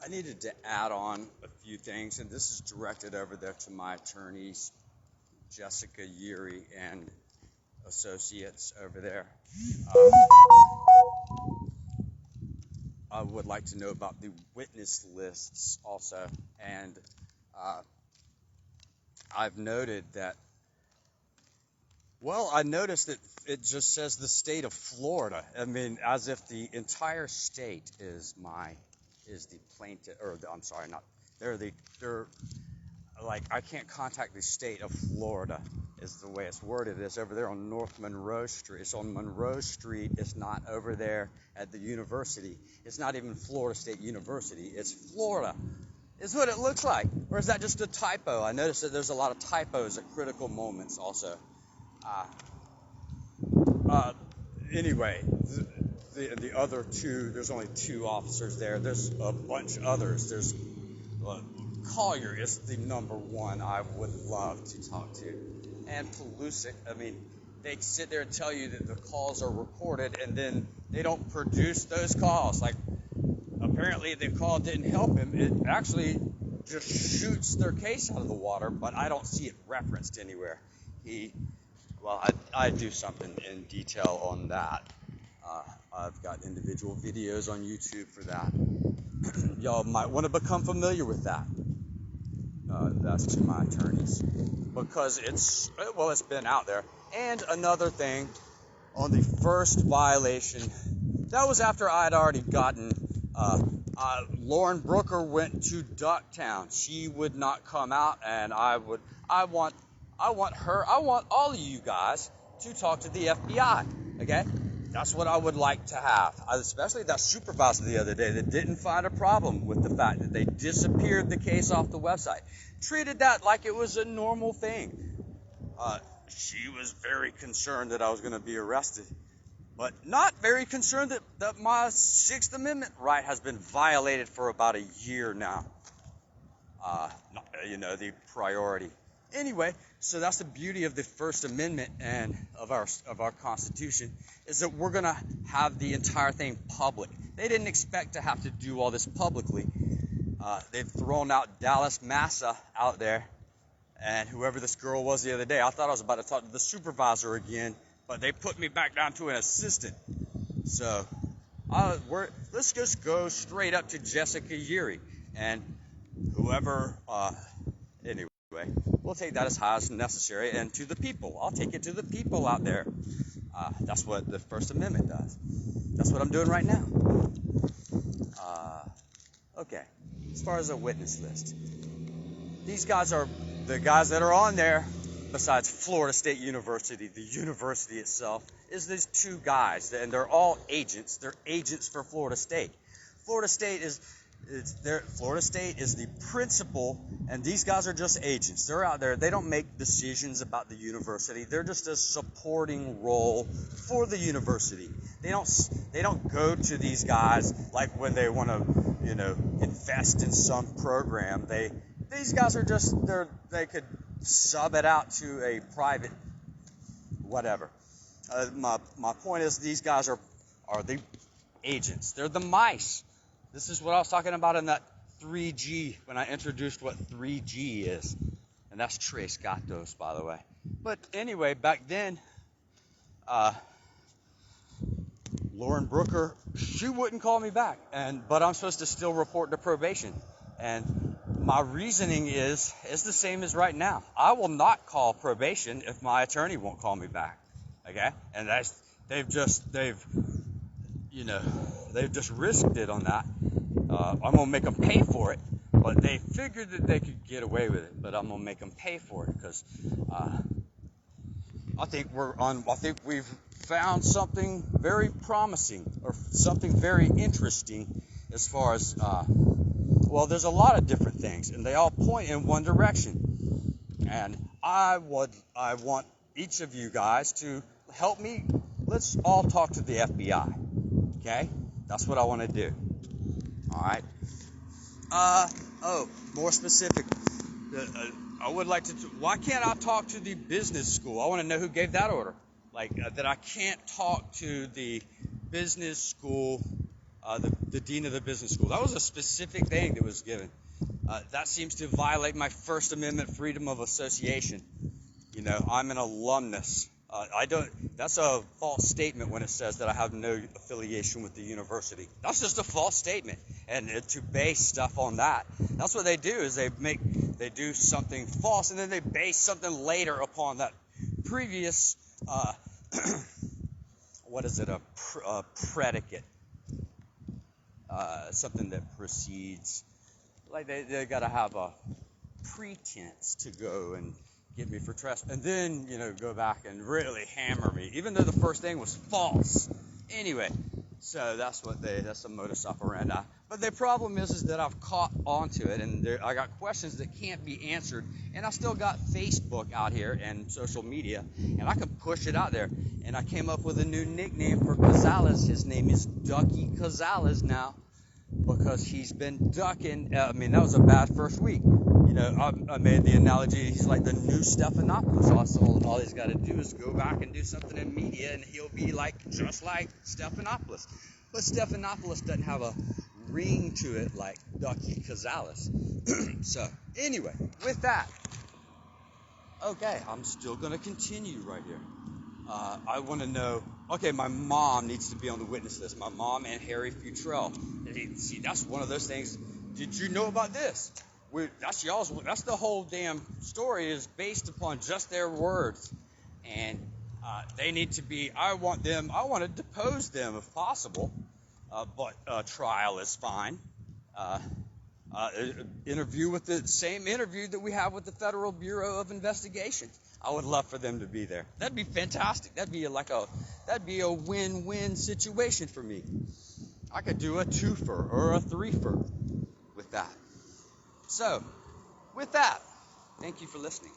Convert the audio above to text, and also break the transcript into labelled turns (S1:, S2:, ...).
S1: I needed to add on a few things, and this is directed over there to my attorneys, Jessica Yuri and associates over there. I would like to know about the witness lists also, and uh, I've noted that. Well, I noticed that it just says the state of Florida. I mean, as if the entire state is the plaintiff, or I'm sorry, not they're like I can't contact the state of Florida is the way it's worded. It's over there on North Monroe Street. It's on Monroe Street. It's not over there at the university. It's not even Florida State University. It's Florida. Is what it looks like. Or is that just a typo? I noticed that there's a lot of typos at critical moments also. Uh, uh, anyway, the other two, there's only two officers there. There's a bunch of others. There's Collier is the number one I would love to talk to. And Pelusic, I mean, they sit there and tell you that the calls are recorded, and then they don't produce those calls. Like, apparently the call didn't help him. It actually just shoots their case out of the water, but I don't see it referenced anywhere. I do something in detail on that. I've got individual videos on YouTube for that. Y'all might want to become familiar with that. That's to my attorneys, because it's been out there. And another thing, on the first violation, that was after I had already gotten Lauren Brooker went to Ducktown. She would not come out, and I want all of you guys to talk to the FBI. Okay, that's what I would like to have. Especially that supervisor the other day that didn't find a problem with the fact that they disappeared the case off the website. Treated that like it was a normal thing. She was very concerned that I was going to be arrested, but not very concerned that my Sixth Amendment right has been violated for about a year now. The priority. Anyway, so that's the beauty of the First Amendment and of our Constitution, is that we're going to have the entire thing public. They didn't expect to have to do all this publicly. They've thrown out Dallas Massa out there, and whoever this girl was the other day, I thought I was about to talk to the supervisor again, but they put me back down to an assistant. So let's just go straight up to Jessica Yuri and whoever. Anyway, we'll take that as high as necessary, and to the people. I'll take it to the people out there. That's what the First Amendment does. That's what I'm doing right now. Okay, as far as a witness list, these guys are the guys that are on there. Besides Florida State University, the university itself is these two guys, and they're all agents. They're agents for Florida State. Florida State is the principal, and these guys are just agents. They're out there. They don't make decisions about the university. They're just a supporting role for the university. They don't go to these guys like when they want to, invest in some program. These guys are just they could sub it out to a private whatever. My point is, these guys are the agents. They're the mice. This is what I was talking about in that 3G, when I introduced what 3G is. And that's Tres Gatos, by the way. But anyway, back then, Lauren Brooker, she wouldn't call me back. But I'm supposed to still report to probation. And my reasoning is the same as right now. I will not call probation if my attorney won't call me back. Okay? And they've just risked it on that. I'm going to make them pay for it, but they figured that they could get away with it, but I'm going to make them pay for it, because I think we've found something very promising, or something very interesting, as far as, there's a lot of different things, and they all point in one direction, and I want each of you guys to help me. Let's all talk to the FBI. Okay? That's what I want to do. All right. More specific. I would like to. Why can't I talk to the business school? I want to know who gave that order. That I can't talk to the business school the dean of the business school. That was a specific thing that was given. That seems to violate my First Amendment freedom of association. You know, I'm an alumnus. I don't. That's a false statement when it says that I have no affiliation with the university. That's just a false statement. And to base stuff on that, that's what they do. Is they do something false, and then they base something later upon that previous. What is it? A predicate. Something that precedes. Like they got to have a pretense to go and get me for trespass, and then go back and really hammer me, even though the first thing was false. Anyway, so that's the modus operandi. But the problem is that I've caught onto it, and I got questions that can't be answered, and I still got Facebook out here and social media, and I can push it out there. And I came up with a new nickname for Cazales. His name is Ducky Cazales now, because he's been ducking. I mean, that was a bad first week. I made the analogy, he's like the new Stephanopoulos. All he's got to do is go back and do something in media, and he'll be just like Stephanopoulos. But Stephanopoulos doesn't have a ring to it like Ducky Cazales. So, anyway, with that, okay, I'm still going to continue right here. I want to know, okay, my mom needs to be on the witness list. My mom and Harry Futrell. See, that's one of those things. Did you know about this? That's the whole damn story is based upon just their words. And they need to be, I want to depose them if possible. But trial is fine. Interview with the same interview that we have with the Federal Bureau of Investigation. I would love for them to be there. That'd be fantastic. That'd be a win-win situation for me. I could do a twofer or a threefer with that. So, with that, thank you for listening.